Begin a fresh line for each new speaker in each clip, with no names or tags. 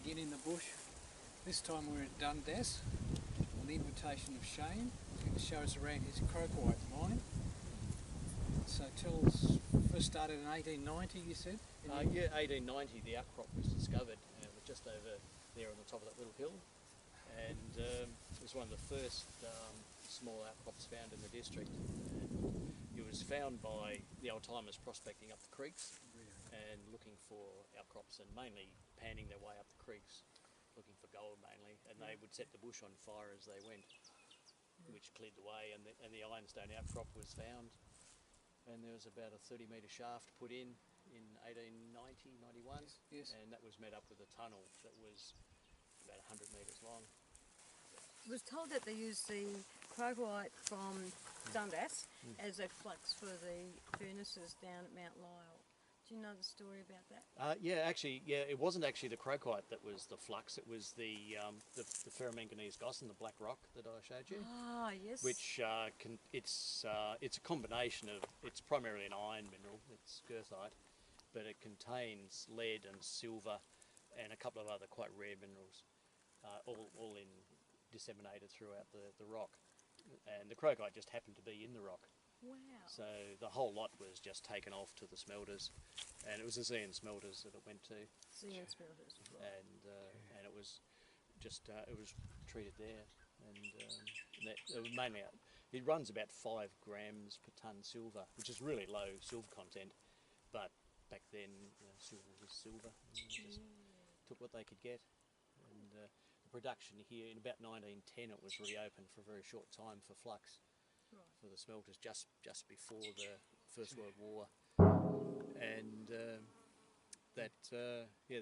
again in the bush. This time we're at Dundas on the invitation of Shane. He's going to show us around his crocoite mine. So tell us, first started in 1890 you said?
Yeah, 1890 the outcrop was discovered, and it was just over there on the top of that little hill, and it was one of the first small outcrops found in the district. And it was found by the old timers prospecting up the creeks and looking for outcrops, and mainly panning their way up the creeks looking for gold mainly, and they would set the bush on fire as they went, which cleared the way, and the ironstone outcrop was found, and there was about a 30-metre shaft put in 1890, 91,
yes.
And that was met up with a tunnel that was about 100 metres long.
I was told that they used the crocoite from Dundas as a flux for the furnaces down at Mount Lyell. Do you know the story about that?
Yeah, it wasn't actually the crocoite that was the flux. It was the ferromanganese gossan, the black rock that I showed you.
Ah, yes.
Which it's a combination of, it's primarily an iron mineral. It's goethite, but it contains lead and silver and a couple of other quite rare minerals, all disseminated throughout the rock. And the crocoite just happened to be in the rock.
Wow.
So the whole lot was just taken off to the smelters, and it was the Zeehan smelters that it went to.
Zeehan smelters.
And it was just it was treated there, and mainly it runs about 5 grams per tonne silver, which is really low silver content, but back then silver was silver, and they just took what they could get. And the production here in about 1910, it was reopened for a very short time for flux. For the smelters just before the First World War, and there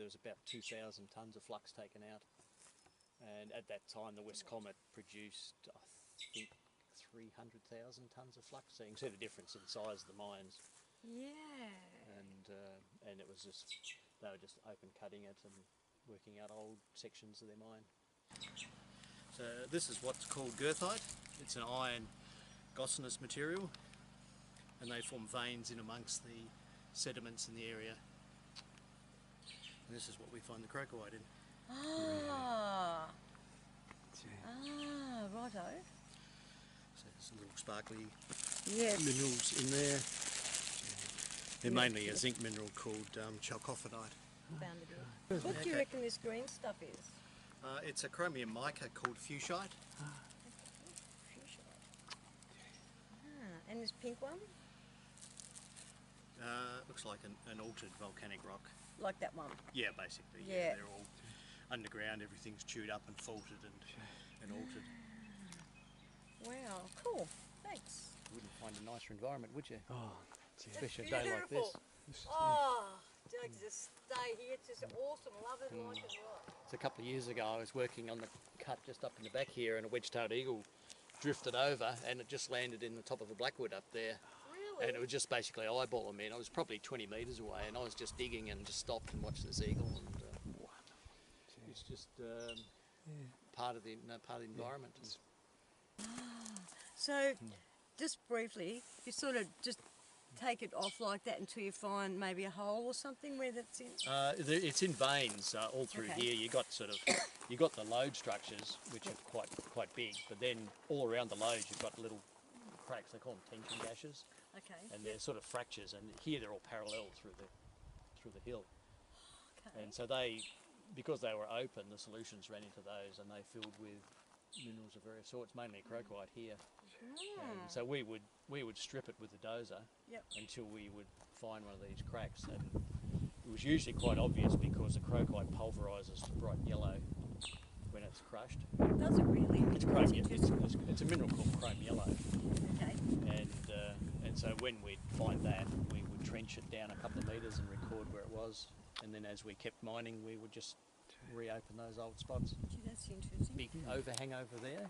was about 2,000 tonnes of flux taken out, and at that time the West Comet produced, I think, 300,000 tonnes of flux, so you can see the difference in size of the mines.
Yeah.
And it was just, they were just open cutting it and working out old sections of their mine. So this is what's called goethite. It's an iron gossanous material, and they form veins in amongst the sediments in the area. And this is what we find the crocoite in.
Ah, righto.
So there's little sparkly
minerals
in there. They're mainly a zinc mineral called chalcophodite.
Found it here. What do you reckon this green stuff is?
It's a chromium mica called fuchsite.
And this pink one?
Looks like an altered volcanic rock.
Like that one?
Yeah, basically. Yeah. They're all underground, everything's chewed up and faulted and altered.
Wow, cool. Thanks.
You wouldn't find a nicer environment, would you?
Oh,
especially a day like this.
Oh, just stay here. It's just awesome. Love it like it right.
So a couple of years ago I was working on the cut just up in the back here, and a wedge-tailed eagle drifted over, and it just landed in the top of a blackwood up there.
Really?
And it was just basically eyeballing me, and I was probably 20 metres away, and I was just digging and just stopped and watched this eagle, and it's just part of the environment.
So, just briefly, you sort of just take it off like that until you find maybe a hole or something where that's in?
It's in veins all through here. You got the lode structures, which are quite big, but then all around the lodes you've got little cracks. They call them tension gashes.
Okay.
And they're sort of fractures, and here they're all parallel through the hill.
Okay.
And so because they were open, the solutions ran into those, and they filled with minerals of various sorts, mainly crocoite here. And so we would strip it with the dozer until we would find one of these cracks, and it was usually quite obvious because the crocoite pulverises to bright yellow when it's crushed.
Does it really?
It's chrome. It's a mineral called chrome yellow.
Okay.
And so when we'd find that, we would trench it down a couple of metres and record where it was, and then as we kept mining, we would just reopen those old spots.
Gee, that's interesting.
Big overhang over there.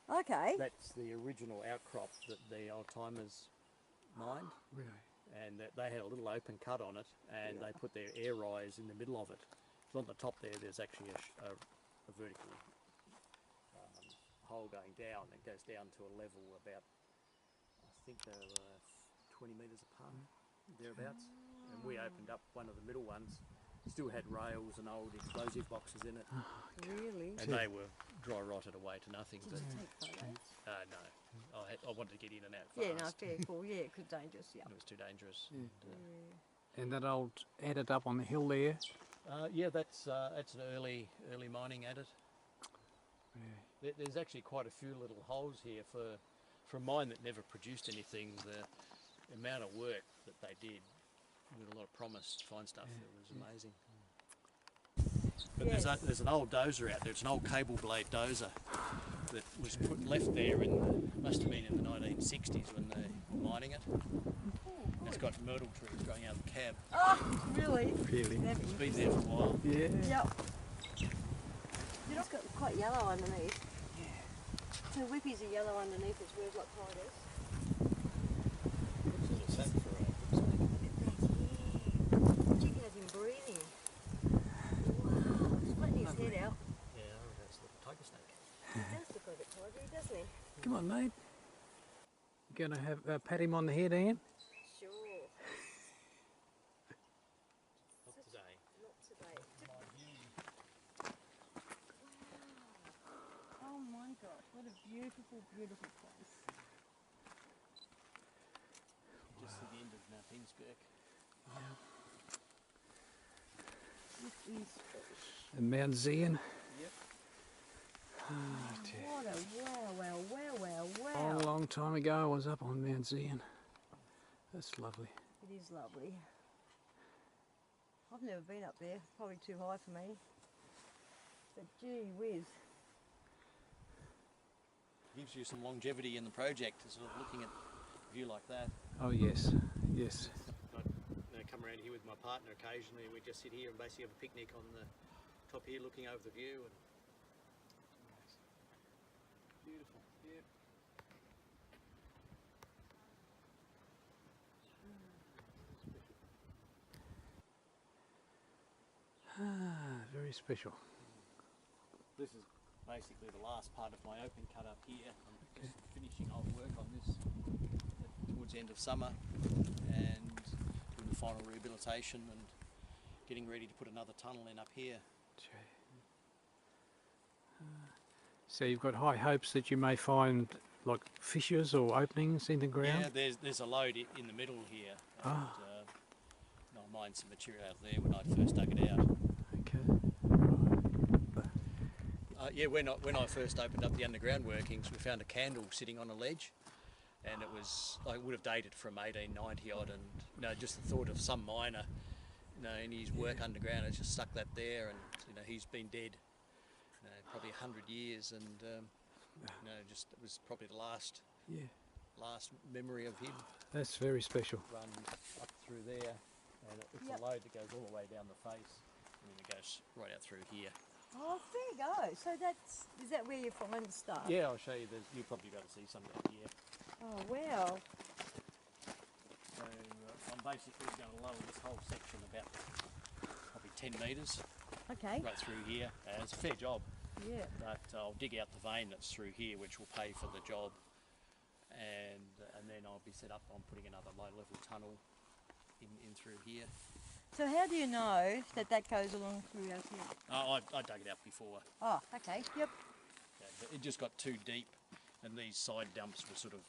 Okay.
That's the original outcrop that the old timers mined.
Really?
And they had a little open cut on it, and they put their air rise in the middle of it. So on the top there's actually a vertical hole going down. It goes down to a level about, I think they were 20 metres apart, thereabouts. And we opened up one of the middle ones Still had rails and old explosive boxes in it,
Really?
and they were dry rotted away to nothing.
Did
But
you take photos?
no, I wanted to get in and out fast.
Yeah, no, fair call. Yeah, because dangerous. Yeah.
It was too dangerous.
Yeah.
And that old adit up on the hill there.
Yeah, that's an early mining adit.
Yeah.
There's actually quite a few little holes here for a mine that never produced anything. The amount of work that they did, with a lot of promise to find stuff, it was amazing. But
Yes.
there's an old dozer out there. It's an old cable blade dozer that was left there must have been in the 1960s when they were mining it. It's got myrtle trees growing out of the cab.
Oh, really?
Really?
It's been there for a while.
Yeah.
Yep. It's got quite yellow underneath.
Yeah.
So whippies are yellow underneath as well, like tigers.
What's that for a
Chicken has been breathing. Wow, he's letting his head out.
Yeah, that's a little tiger snake.
He does look like a tiger, doesn't he?
Come on, mate. You gonna have pat him on the head, Anne?
Sure.
Not today.
Not today. Wow. Oh my gosh, what a beautiful, beautiful place.
Just at the end of Mount Heemskerk.
This is
And Mount Zion.
Yep.
what a wow.
A long time ago I was up on Mount Zion. That's lovely.
It is lovely. I've never been up there, probably too high for me. But gee whiz.
Gives you some longevity in the project, sort of looking at a view like that.
Oh yes, yes.
I come around here with my partner occasionally, and we just sit here and basically have a picnic on the top here, looking over the view. And beautiful. Yeah.
Ah, very special.
This is basically the last part of my open cut up here. I'm just finishing off work on this towards the end of summer and doing the final rehabilitation and getting ready to put another tunnel in up here.
So you've got high hopes that you may find like fissures or openings in the ground?
Yeah, there's a lode in the middle here. And,
Ah.
I mined some material out there when I first dug it out.
Okay.
Yeah, when I first opened up the underground workings, we found a candle sitting on a ledge, and it would have dated from 1890 odd, and just the thought of some miner, in his work underground has just stuck that there, and he's been dead, probably 100 years, and just it was probably the last memory of him.
That's very special.
Run up through there, and it's
Yep.
a lode that goes all the way down the face, and then it goes right out through here.
Oh, there you go. So is that where you find the stuff?
Yeah, I'll show you. You'll probably be able to see some of that here.
Oh, wow.
So I'm basically going to lower this whole section about probably 10 metres
Okay.
right through here. It's a fair job,
Yeah.
but I'll dig out the vein that's through here, which will pay for the job, and then I'll be set up on putting another low-level tunnel in through here.
So how do you know that goes along through out here?
I dug it out before.
Oh, okay. Yep.
Yeah, but it just got too deep, and these side dumps were sort of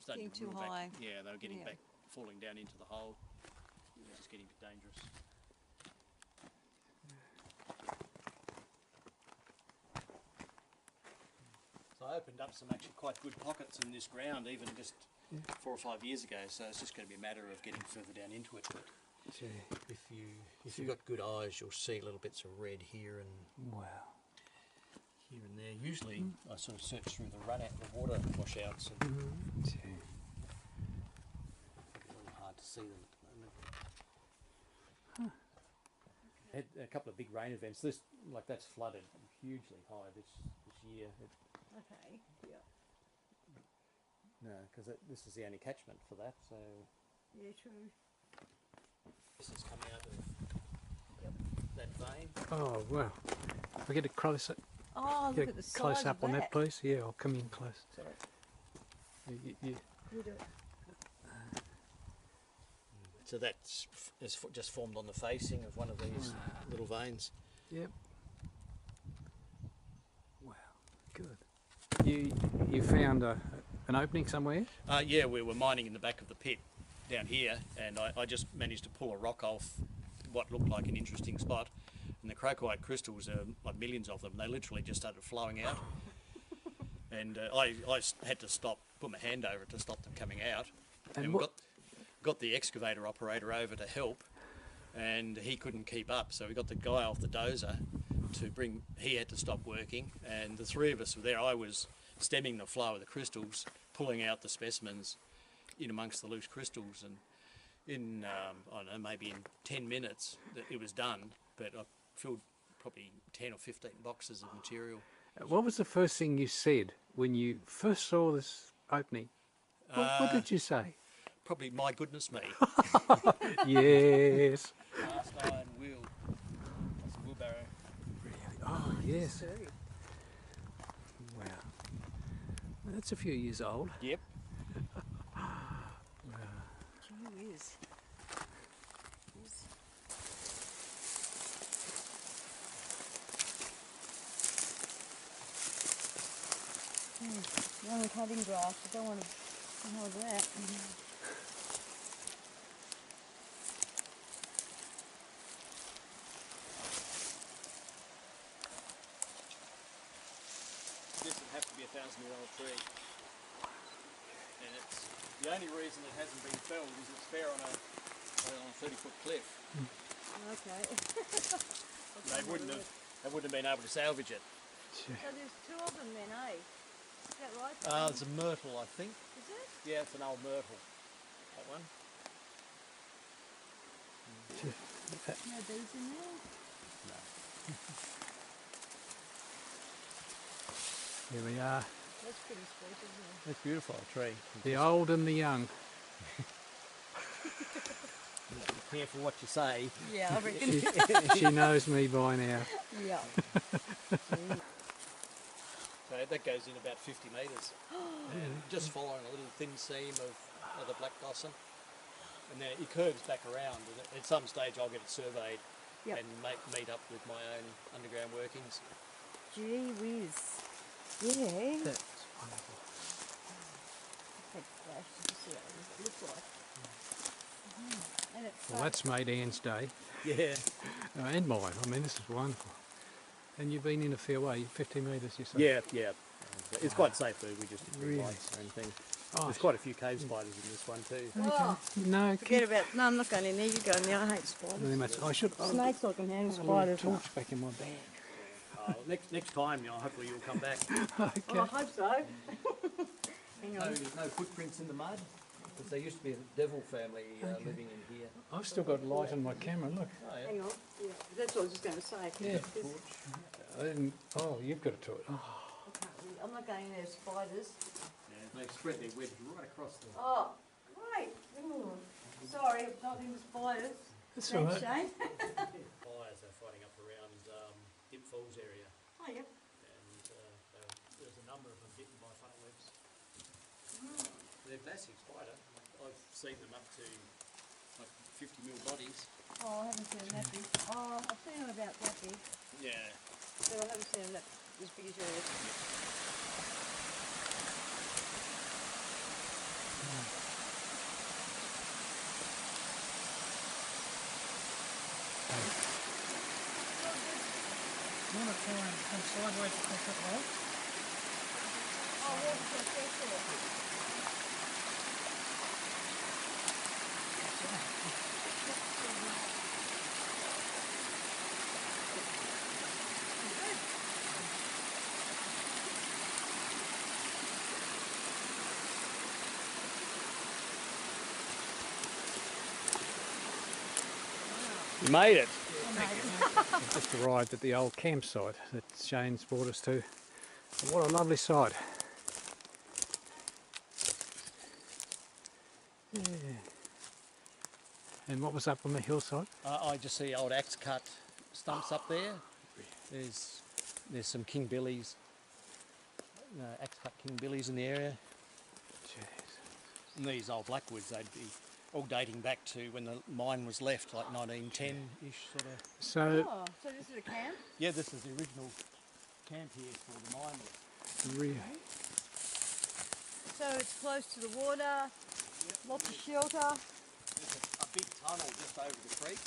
starting
Getting
to
too
reel
high.
back. Yeah, they were getting
Yeah.
back, falling down into the hole. It was just getting a bit dangerous. So I opened up some actually quite good pockets in this ground, even just 4 or 5 years ago. So it's just going to be a matter of getting further down into it. But if you've got good eyes, you'll see little bits of red here and
Wow.
here and there. Usually I sort of search through the water washouts, and it's a little hard to see them at the moment. Had a couple of big rain events. That's flooded hugely high this year.
Okay. Yeah.
No, because this is the only catchment for that. So
Yeah, true.
this is coming out of that vein.
Oh wow. If we get a close up,
Oh,
get
look
a
at the size
close
of
up on that, please. Yeah, I'll come in close.
Sorry.
You
You do it.
So that's just formed on the facing of one of these little veins.
Yep. Wow, good. You found an opening somewhere?
Yeah, we were mining in the back of the pit down here, and I just managed to pull a rock off what looked like an interesting spot. And the crocoite crystals, like millions of them, they literally just started flowing out. And I had to put my hand over it to stop them coming out. And we got the excavator operator over to help, and he couldn't keep up, so we got the guy off the dozer he had to stop working, and the three of us were there. I was stemming the flow of the crystals, pulling out the specimens in amongst the loose crystals, and in, I don't know, maybe in 10 minutes it was done, but I filled probably 10 or 15 boxes of material.
What was the first thing you said when you first saw this opening? What did you say?
Probably, my goodness me.
Yes.
Cast iron wheel. That's a wheelbarrow.
Really? Oh, yes. Wow. That's a few years old.
Yep.
Gee whiz. Young cutting grass, I don't want to hold that.
This would have to be a 1,000-year-old tree. And it's the only reason it hasn't been felled is it's fair on a 30-foot cliff.
Okay.
They wouldn't have been able to salvage it.
So there's two of them then, eh? Is that right?
It's a myrtle, I think.
Is it?
Yeah, it's an old myrtle. That one.
No bees in there?
No.
Here we are.
That's pretty sweet, isn't it?
It's beautiful, a tree.
The old and the young.
Be careful what you say.
Yeah, I reckon.
She knows me by now.
Yeah.
So that goes in about 50 metres. And just following a little thin seam of the black blossom. And then it curves back around. And at some stage I'll get it surveyed and meet up with my own underground workings.
Gee whiz. Yeah.
That's wonderful.
Take a flash to see what it looks like. And it's
Well, that's made Anne's day.
Yeah.
And mine. I mean, this is wonderful. And you've been in a fair way, 50 metres, you say?
Yeah, yeah. It's quite safe though, we just did
Really?
lights or anything.
Oh,
There's quite a few cave spiders in this one too.
Oh,
no,
forget about. No, I'm not going in there. You go in there. I hate spiders.
very much. I should.
Snakes I can handle.
I'll
Spiders.
torch back in my bag.
Next time, hopefully you'll come back.
Okay.
Oh, I hope so. Hang on.
No footprints in the mud, because there used to be a devil family living in here.
I've still got light on my camera. Look.
Oh, yeah.
Hang on. Yeah, that's what I was just going to say.
Yeah.
This-
I didn't. Oh, you've got a torch. Oh.
I can't really, I'm not going in there. Spiders.
Yeah, they spread their webs right across the...
Oh, right. Ooh. Sorry, not into spiders.
That's all
Thanks,
right.
Shane.
Fires are fighting up around Dip Falls area,
Oh, yeah.
and there's a number of them bitten by funnel webs. They're massive spider. I've seen them up to like 50 mil bodies.
Oh, I haven't seen them that big. Oh, I've seen them about that big,
Yeah.
but I haven't seen them that as big as yours.
You want to try and come sideways across that hole?
Oh, where's the fish?
You made it.
We've just arrived at the old campsite that Shane's brought us to. And what a lovely sight. Yeah. And what was up on the hillside?
I just see old axe cut stumps up there. There's some king billies, axe cut king billies in the area.
Jeez.
And these old blackwoods, they'd be all dating back to when the mine was left, like 1910-ish sort of.
So,
Oh, so this is a camp?
Yeah, this is the original camp here for the mine.
really,
So it's close to the water, lots of shelter.
There's a big tunnel just over the creek.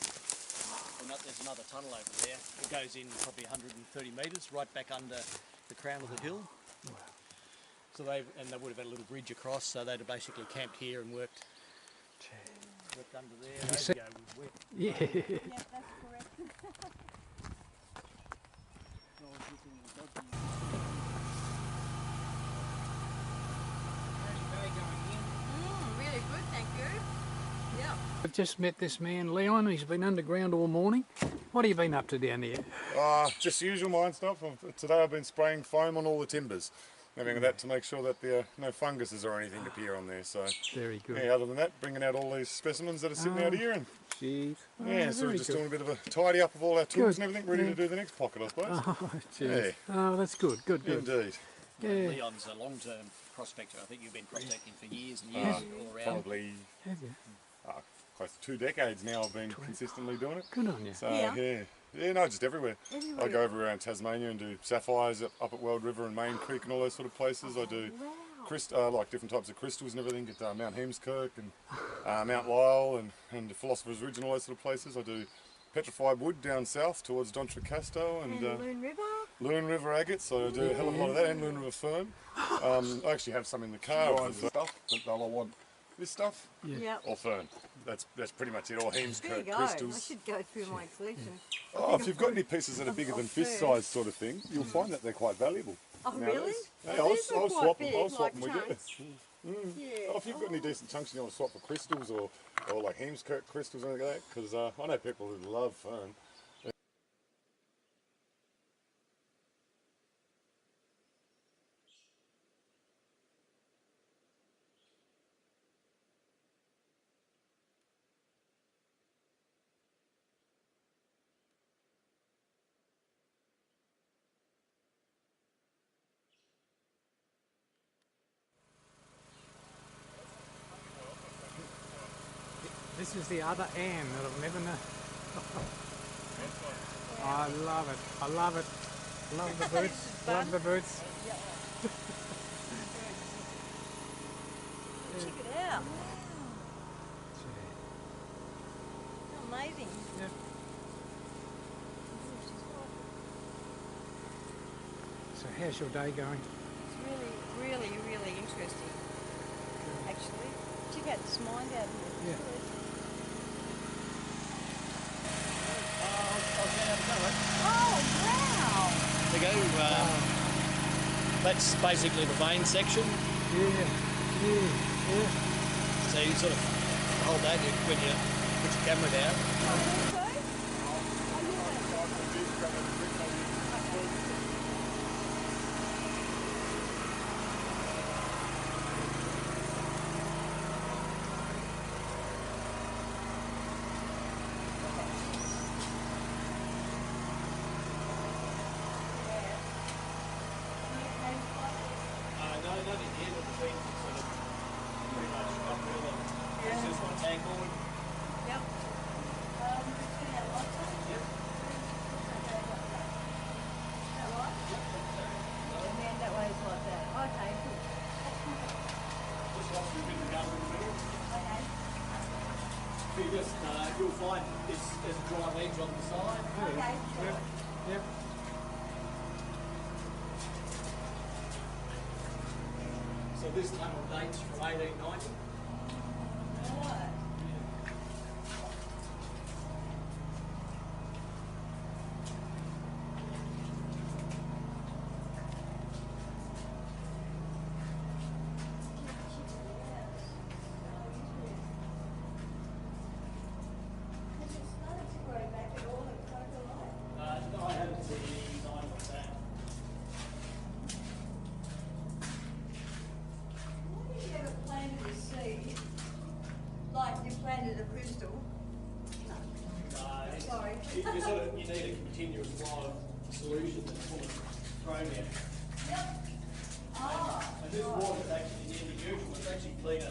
And there's another tunnel over there. It goes in probably 130 metres, right back under the crown of the hill.
wow.
So they would have had a little bridge across, so they'd have basically camped here and worked under there.
you
Those
see-
go with wet.
Yeah.
Yeah, that's correct. Really good, thank you. Yeah.
I've just met this man, Leon. He's been underground all morning. What have you been up to down there?
Just usual mine stuff. Today I've been spraying foam on all the timbers. Having that to make sure that there are no funguses or anything appear on there. So
Very good.
yeah, other than that, bringing out all these specimens that are sitting out here, and
Jeez.
yeah, so we're
very
just
good.
doing a bit of a tidy up of all our tools
Good,
and everything, ready
yeah.
to do the next pocket, I suppose.
Oh, jeez. Oh, that's good. Good, good.
Indeed.
Yeah.
Leon's a long-term prospector. I think you've been prospecting for years and years all around.
Probably
Have you?
close to 2 decades now I've been consistently doing it.
Good on you.
So
Yeah.
yeah, no, just everywhere.
Everywhere.
I go over around Tasmania and do sapphires up at World River and Main Creek and all those sort of places. I do like different types of crystals and everything at Mount Heemskirk and Mount Lyell and the Philosopher's Ridge and all those sort of places. I do petrified wood down south towards Dontracasто
And
and
Loon River.
Loon River agates, so I do a hell of a lot of that, and Loon River fern. I actually have some in the car of the stuff that they'll want. This stuff
Yeah.
or fern. That's pretty much it. Or
There you
Heemskirk
go.
crystals.
I should go through my collection.
Oh, if you've got any pieces that are bigger than fist size sort of thing, you'll find that they're quite valuable.
Oh,
nowadays.
really?
Yeah,
Oh,
I'll
these are
swap
quite
them.
big,
I'll swap
like
them with you.
chunks. Yeah.
Oh, if you've got any decent chunks, you want to swap for crystals or like Heemskirk crystals or anything like that, because I know people who love fern.
This is the other Anne that I've never known. I love it. I love it. Love the boots. Love the boots.
Check it out. How amazing.
Yeah. So how's your day going?
It's really interesting, actually. Check out this mine down here.
Yeah.
Oh, wow!
There you go. That's basically the vein section.
Yeah.
So you sort of hold that when you put your camera down. No, not in here, but between sort of pretty much uphill and this is my tag board.
Yep. Between that light time?
Yep.
Is that right? And then that way is like that. Okay, cool.
Just watch the bit of cover in the middle.
Okay.
So you just, you'll find there's a dry ledge on the side.
Okay.
Yep.
So this tunnel dates from 1890.
Alright.
No, I haven't seen any sign like that.
What if you ever planted a seed, like you planted a crystal? Sorry.
You need a continuous flow of solution that's full of chromium.
Yep. Ah.
And this water is actually nearly neutral. It's actually cleaner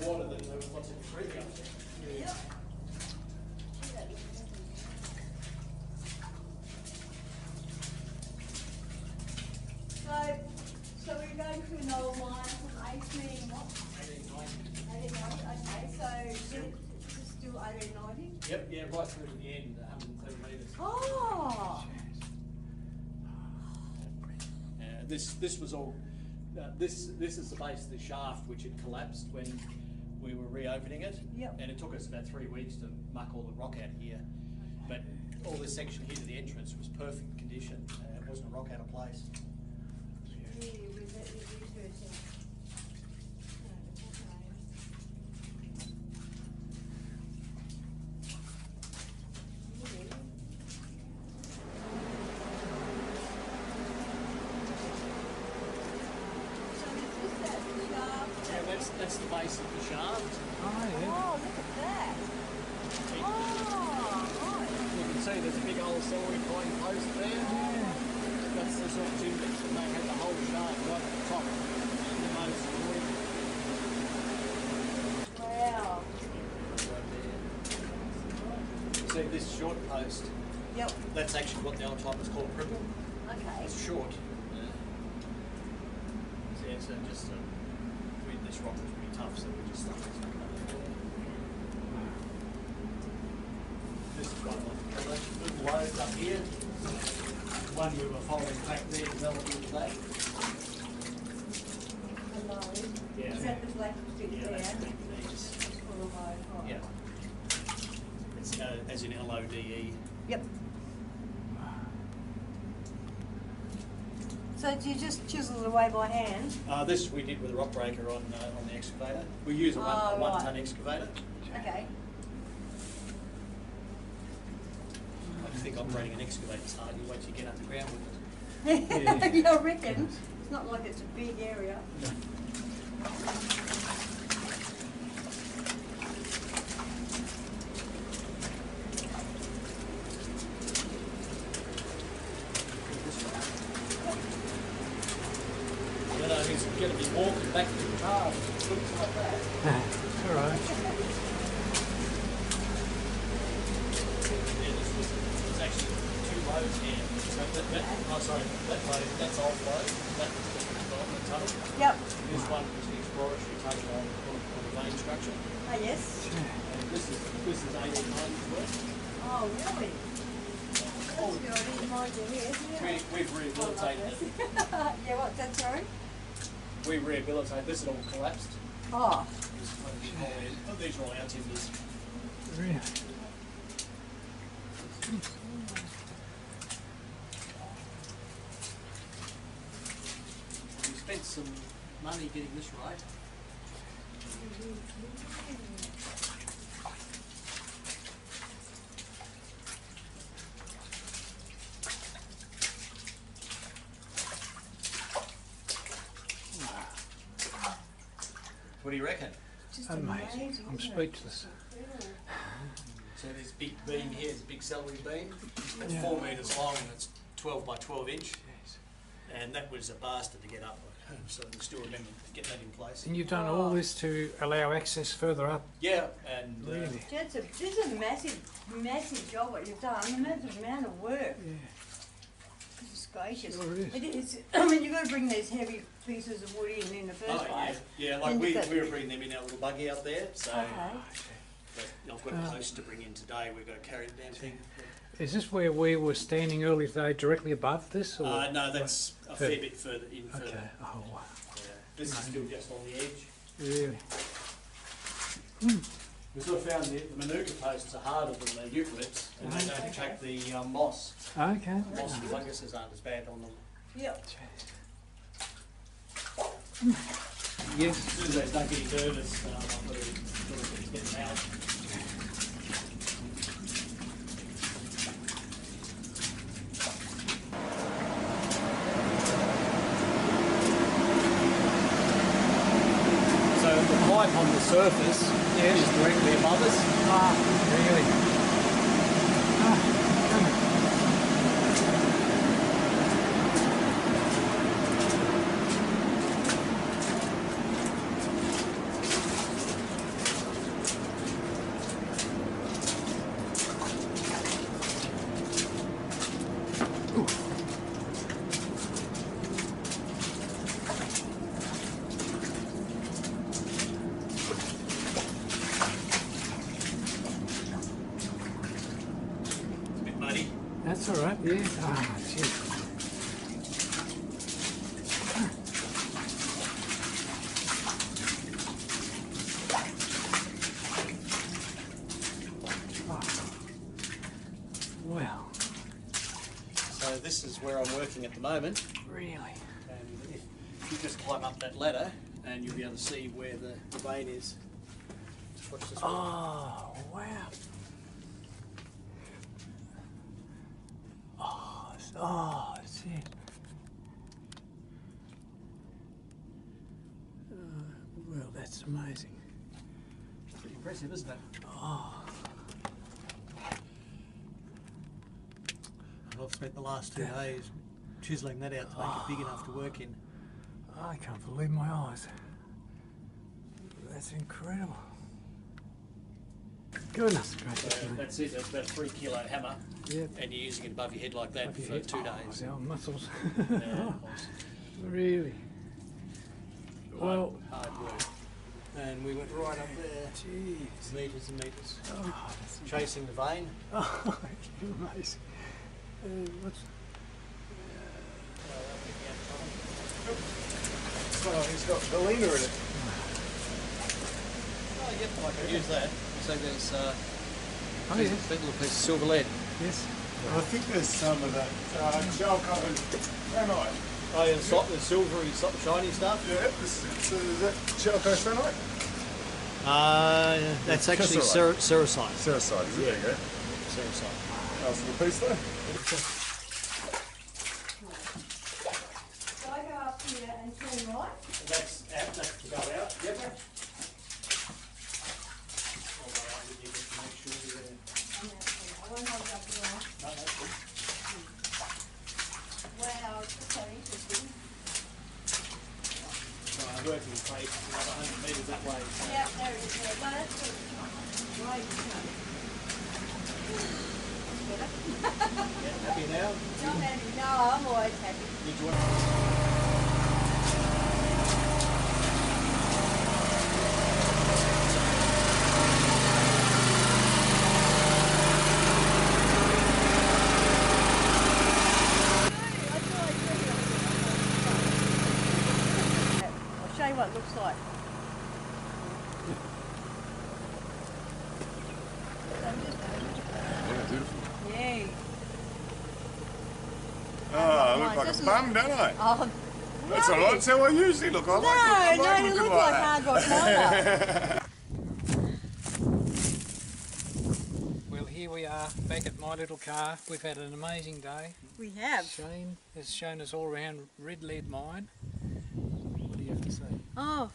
water than what's in the creek up there.
Yep. So we're going through an old line from 18 what? 1890. 1890, okay, so is it still 1890?
Yep, yeah, right through to the end, 130 metres.
Oh!
This was all. This is the base of the shaft which had collapsed when we were reopening it.
Yep.
And it took us about 3 weeks to muck all the rock out of here. But all this section here to the entrance was perfect condition. It wasn't a rock out of place.
Yeah, with that researching.
That's the base of the shaft.
Oh, yeah.
Oh, look at that. Oh, right.
You can see there's a big old celery pine post there. That's the sort of timbers, and they had the whole shaft right at the top. The most
Wow.
right there. See this short post?
Yep.
That's actually what the old timers call cripple.
Okay.
It's short. Yeah, so just this rock was pretty tough, so we just stuck this back up there. This is one of the little loads up here. One we were following back there, developing into that.
Hello.
Yeah.
Is that the black stick
Yeah,
there?
that's big these.
Full of iron.
Yeah. It's as in LODE.
Yep. So do you just chisel it away by hand?
This we did with a rock breaker on the excavator. We use a
Oh,
one
right.
ton excavator.
Okay.
I think operating an excavator is hard once you get underground with it.
Yeah, I reckon. It's not like it's a big area.
He's going to be walking back to the car. Looks like that.
All right.
Yeah, there's actually 2 loads here. So that load, that's old load. That's the tunnel.
Yep.
This one was the exploratory tunnel on the vein structure.
Oh, yes.
And this is 1890s work.
Oh, really? That's good. I didn't mind you here.
We've rehabilitated it.
Yeah, what, that's right?
We rehabilitated this. It all collapsed.
Oh.
This is what we call it. Oh, these are all our timbers.
Really?
We spent some money getting this right. What do you reckon?
Just
Amazing. I'm
isn't it?
speechless.
So this big beam here is a big celery beam. It's
Yeah.
4 metres long and it's 12 by 12 inch. And that was a bastard to get up. So we still remember getting that in place.
And you've done all this to allow access further up?
Yeah, and
Really?
This is a massive, massive job what you've done. A massive amount of work.
Yeah.
Goodness gracious.
Sure it is.
It is. I mean, you've got to bring these heavy pieces of wood in the first place.
yeah, like
Then
we
you've got-
were bringing them in our little buggy out there. So
Okay.
but I've got a post to bring in today. We've got to carry the damn thing.
Is this where we were standing earlier today, directly above this? Or?
No, that's a fair bit further in.
Okay.
Further.
Oh, wow.
Yeah. This is still just on the edge.
Really?
We sort of found the manuka posts are harder than the eucalypts, and they don't attract the moss.
Okay.
Moss and funguses aren't as bad on them.
Yep.
Yes.
As soon as they start getting nervous, I've got to get them out. So the pipe on the surface is directly above us.
Ah, really? Ah, Yes. Ah, cheers. Wow.
So this is where I'm working at the moment.
Really?
And if you just climb up that ladder, and you'll be able to see where the vein is. Just watch this one.
Oh, wow. Oh, that's it. Well, that's amazing.
Pretty impressive, isn't it?
Oh,
And I've spent the last 2 days chiselling that out to make it big enough to work in.
I can't believe my eyes. That's incredible. Goodness gracious.
So that's it, that's about a 3 kilo hammer,
Yep.
and you're using it above your head like that
Above your
for
head.
2
Oh,
days.
the old muscles.
Yeah,
Really? Well,
hard work. And we went right up there,
jeez.
metres and metres,
Oh, that's
chasing the vein.
oh, amazing. What's
Oh, he's got the leaner in it.
Oh, yep, I can use that. So there's
oh,
big
yes.
little piece of silver lead.
Yes.
I think there's some of that gel covered granite.
Oh, yeah, the silvery, shiny stuff.
Yeah, is that Geological granite?
That's actually
Cassiterite.
sericite.
Sericite, is it? There you go.
Sericite.
Nice little piece there.
So I go up here and turn right.
That's to go out. Yep.
I won't hold up the line. Wow, it's just so interesting.
Working place another 100 metres that way. So.
Yeah, there it is. There. No, that's good. Right.
Yeah, happy now?
Not happy. No, I'm always happy.
Did you want
I'll show you what it looks like.
Yeah, beautiful.
Yay.
Oh, I look
Nice,
like a
doesn't
bum, don't I?
Oh,
That's alright, that's how I usually look. I like
no, you
looking
look
like
like
that.
hard rock miner.
Well, here we are back at my little car. We've had an amazing day.
We have.
Shane has shown us all around Red Lead Mine. What do you have to say?
Oh,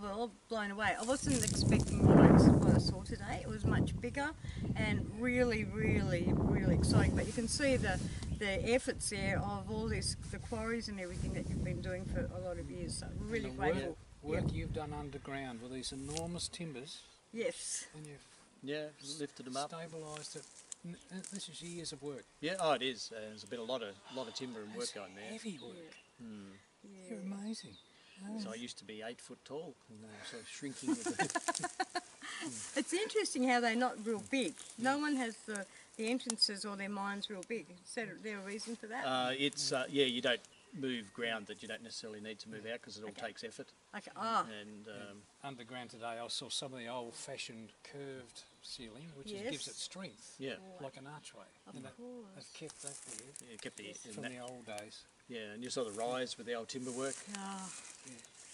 well, blown away. I wasn't expecting what I saw today. It was much bigger and really, really, really exciting. But you can see the efforts there of all this, the quarries and everything that you've been doing for a lot of years. So I'm really
And the
grateful.
work you've done underground with these enormous timbers,
Yes.
and you've
Yeah, lifted them up.
stabilised it. This is years of work.
Yeah, oh, it is. There's been a lot of timber and work going there.
Heavy work.
Yeah.
You're amazing.
So I used to be 8 foot tall, and sort of shrinking with it.
It's interesting how they're not real big. No one has the entrances or their mines real big. Is there a reason for that?
Yeah, you don't move ground that you don't necessarily need to move out because it all takes effort.
Okay. Ah.
And
Underground today, I saw some of the old-fashioned curved ceiling, which
Yes.
gives it strength,
yeah,
like an archway.
Of
And
course.
they've kept that there
it kept the
from the old days.
yeah, and you saw the rise with the old timber work.
Ah,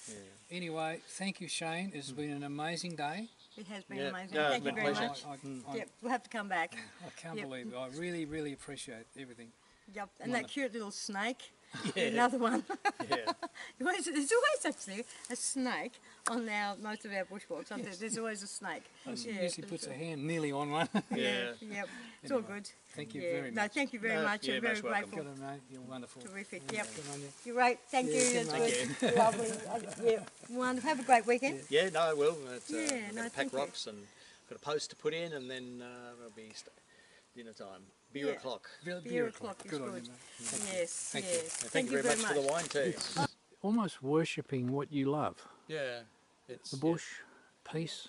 Yeah,
Anyway, thank you, Shane. It's been an amazing day.
it has been
Yeah.
amazing.
No,
Thank
it's
you
been
very
a pleasure.
much. Yep, we'll have to come back.
I can't
Yep.
believe it. I really, really appreciate everything.
Yep, and that cute little snake.
Yeah.
Another one.
yeah.
There's always actually a snake on most of our bushwalks. There's always a snake.
She
Yeah,
usually
for
puts
sure.
her hand nearly on one.
Yeah.
Yep. It's all
Anyway,
good.
Thank you
Yeah.
very
No,
much.
thank you very
No,
much.
yeah,
I'm very
most welcome.
grateful.
Good on you. You're wonderful.
Terrific.
Yeah,
Yep.
Good on you.
You're right. Thank
Yeah,
you.
good
That's
night.
good. Lovely. Yeah. Wonderful. Have a great weekend.
Yeah, no, I will. It's,
Yeah,
I've
no,
got to pack
thank you.
rocks and got a post to put in, and then it'll be dinner time. Beer
Yeah.
o'clock.
Beer o'clock is
Good on
good.
you, mate.
Yes.
Thank you.
Yes.
And thank you very much for the wine too.
Almost worshipping what you love.
Yeah, it's
The bush, peace.